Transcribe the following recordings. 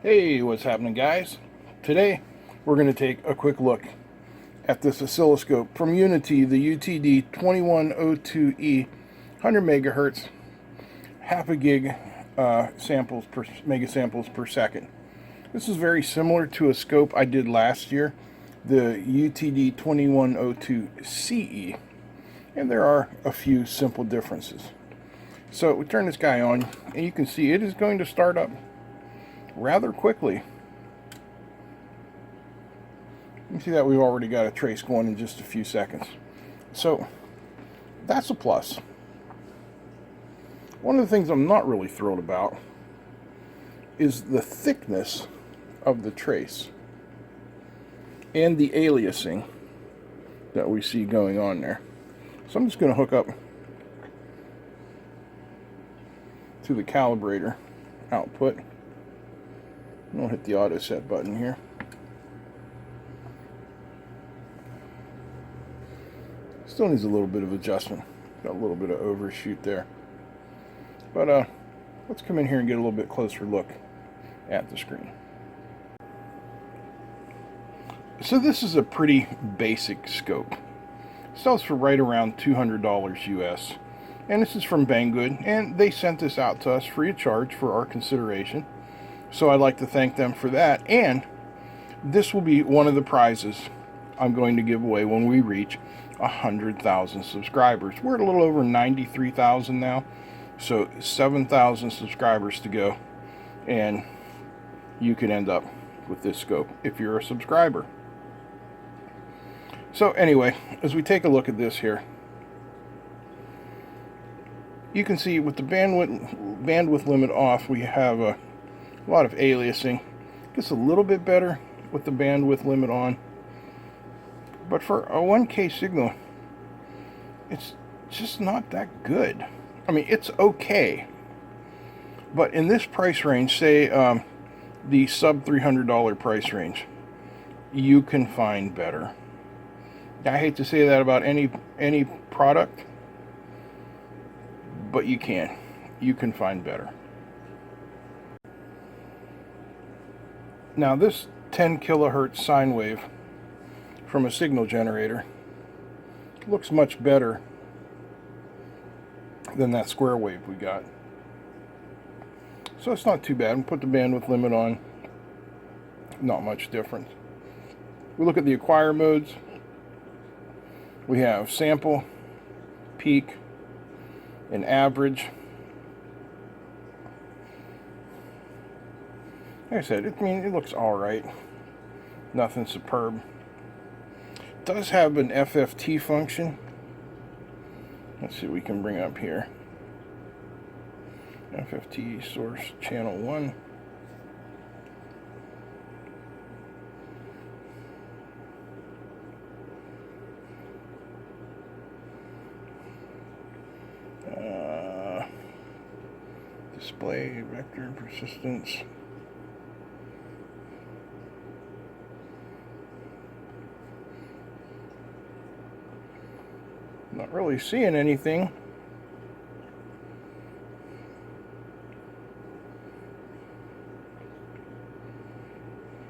Hey, what's happening, guys? Today we're going to take a quick look at this oscilloscope from UNI T, the UTD2102e 100 megahertz, half a gig mega samples per second. This is very similar to a scope I did last year, the UTD2102ce, and there are a few simple differences. So we turn this guy on, and you can see it is going to start up rather quickly. You see that we've already got a trace going in just a few seconds. So that's a plus. One of the things I'm not really thrilled about is the thickness of the trace and the aliasing that we see going on there. So I'm just going to hook up to the calibrator output. I'll hit the auto set button here. Still needs a little bit of adjustment. Got a little bit of overshoot there. But let's come in here and get a little bit closer look at the screen. So this is a pretty basic scope. It sells for right around $200 US. And this is from Banggood, and they sent this out to us free of charge for our consideration. So I'd like to thank them for that, and this will be one of the prizes I'm going to give away when we reach 100,000 subscribers. We're at a little over 93,000 now, so 7,000 subscribers to go, and you could end up with this scope if you're a subscriber. So anyway, as we take a look at this here, you can see with the bandwidth limit off, we have a lot of aliasing. Gets a little bit better with the bandwidth limit on, but for a 1K signal, it's just not that good. I mean, it's okay, but in this price range, say the sub $300 price range, you can find better. I hate to say that about any product, but you can find better. Now this 10 kilohertz sine wave from a signal generator looks much better than that square wave we got. So it's not too bad. We put the bandwidth limit on, not much difference. We look at the acquire modes. We have sample, peak, and average. Like I said, it looks alright. Nothing superb. It does have an FFT function. Let's see what we can bring up here. FFT source channel 1. Display, vector, persistence. Not really seeing anything.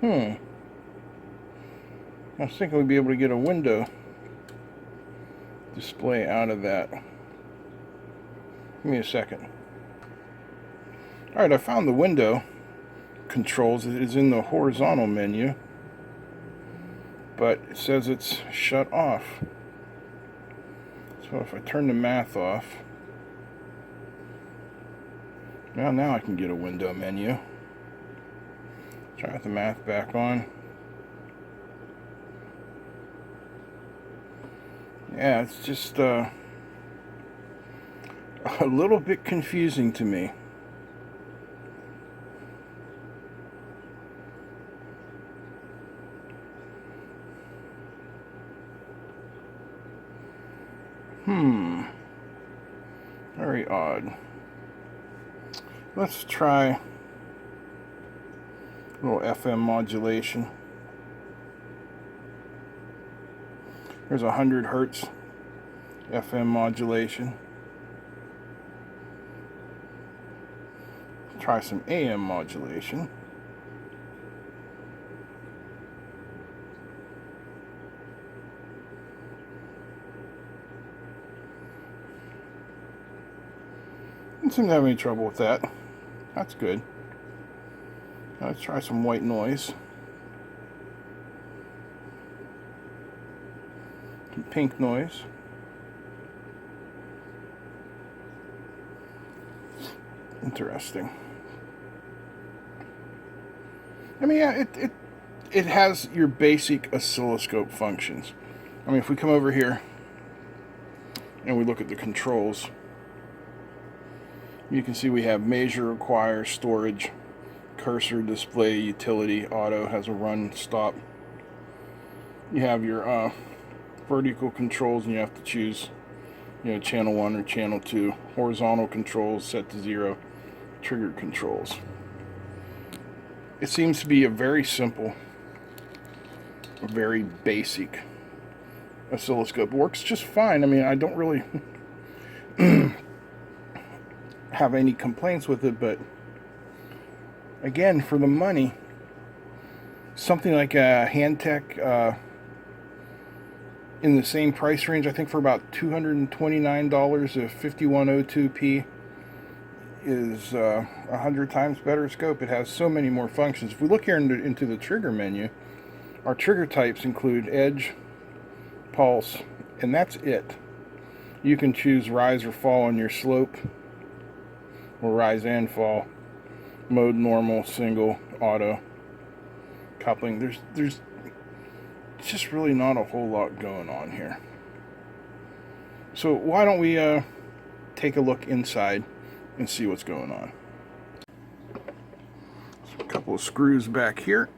I was thinking we'd be able to get a window display out of that. Give me a second. Alright, I found the window controls. It is in the horizontal menu, but it says it's shut off. So if I turn the math off, now I can get a window menu. Try the math back on. Yeah, it's just a little bit confusing to me. Very odd. Let's try a little FM modulation. There's 100 hertz FM modulation. Try some AM modulation. Didn't seem to have any trouble with that. That's good. Now let's try some white noise. Some pink noise. Interesting. I mean, yeah, it has your basic oscilloscope functions. I mean, if we come over here and we look at the controls, you can see we have measure, require, storage, cursor, display, utility, auto, has a run, stop. You have your vertical controls, and you have to choose, channel 1 or channel 2. Horizontal controls set to 0. Trigger controls. It seems to be a very simple, very basic oscilloscope. It works just fine. I mean, I don't really have any complaints with it, but again, for the money, something like a Handtech in the same price range, I think for about $229, a 5102p is 100 times better scope. It has so many more functions. If we look here into the trigger menu, our trigger types include edge, pulse, and that's it. You can choose rise or fall on your slope, or rise and fall, mode, normal, single, auto, coupling. There's just really not a whole lot going on here. So why don't we take a look inside and see what's going on. So a couple of screws back here.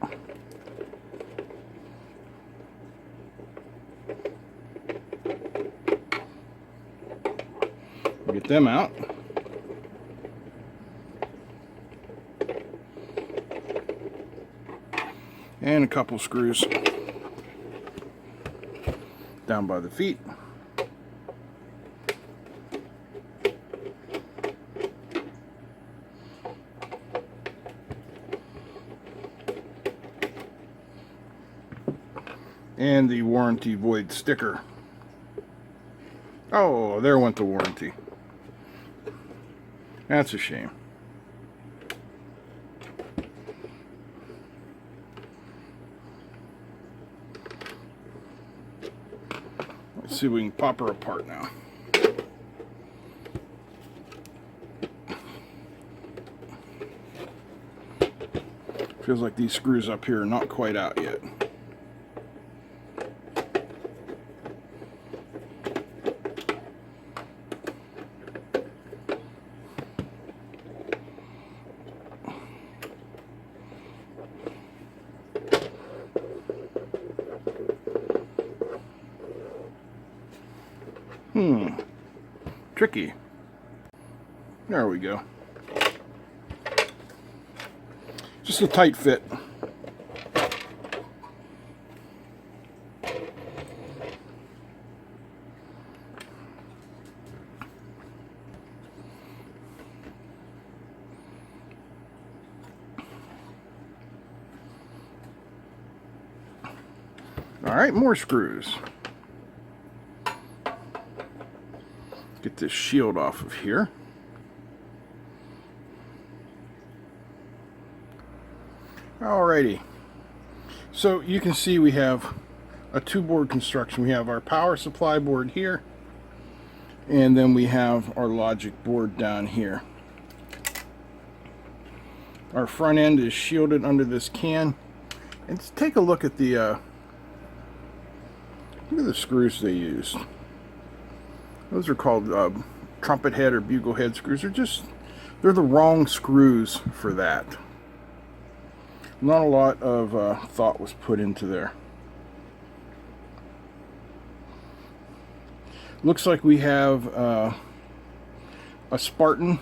Get them out. And a couple screws down by the feet. And the warranty void sticker. Oh, there went the warranty. That's a shame. Let's see if we can pop her apart now. Feels like these screws up here are not quite out yet. Tricky. There we go. Just a tight fit. All right, more screws. Get this shield off of here. Alrighty. So you can see we have a two-board construction. We have our power supply board here, and then we have our logic board down here. Our front end is shielded under this can. And let's take a look at the screws they used. Those are called trumpet head or bugle head screws. They're the wrong screws for that. Not a lot of thought was put into there. Looks like we have a Spartan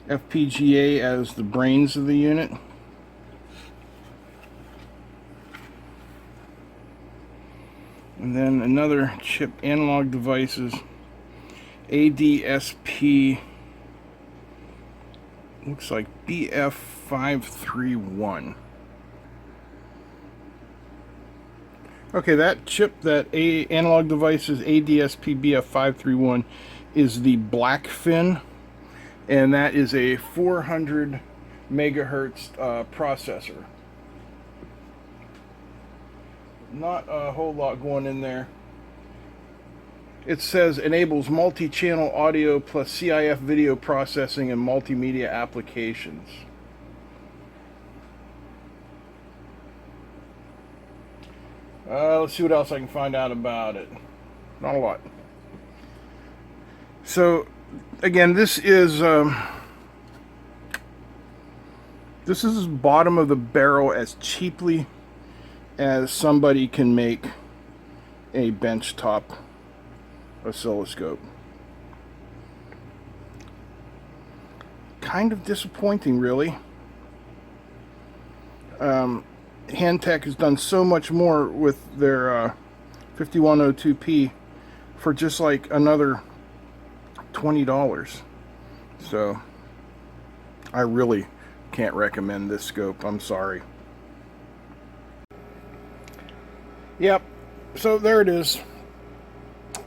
FPGA as the brains of the unit. And then another chip, analog devices, ADSP, looks like BF531. Okay, that chip, that analog devices ADSP BF531 is the black fin, and that is a 400 megahertz processor. Not a whole lot going in there. It says enables multi-channel audio plus CIF video processing and multimedia applications. Let's see what else I can find out about it. Not a lot. So, again, this is bottom of the barrel, as cheaply as somebody can make a benchtop oscilloscope. Kind of disappointing, really. Handtech has done so much more with their 5102p for just like another $20. So I really can't recommend this scope. I'm sorry. Yep, so there it is.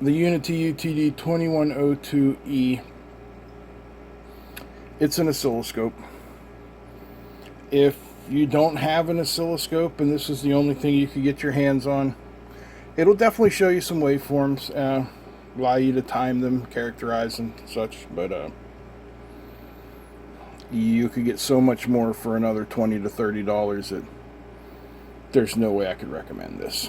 The UNI T UTD2102e. It's an oscilloscope. If you don't have an oscilloscope and this is the only thing you could get your hands on, it'll definitely show you some waveforms, allow you to time them, characterize and such, but you could get so much more for another $20 to $30 that there's no way I could recommend this.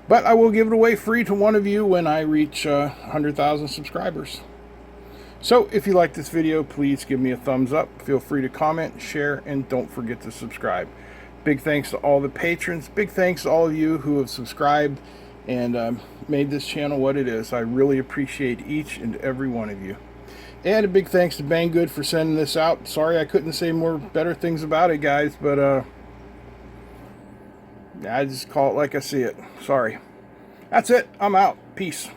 But I will give it away free to one of you when I reach 100,000 subscribers. So if you like this video, please give me a thumbs up. Feel free to comment, share, and don't forget to subscribe. Big thanks to all the patrons. Big thanks to all of you who have subscribed and made this channel what it is. I really appreciate each and every one of you. And a big thanks to Banggood for sending this out. Sorry I couldn't say more better things about it, guys, but I just call it like I see it. Sorry. That's it. I'm out. Peace.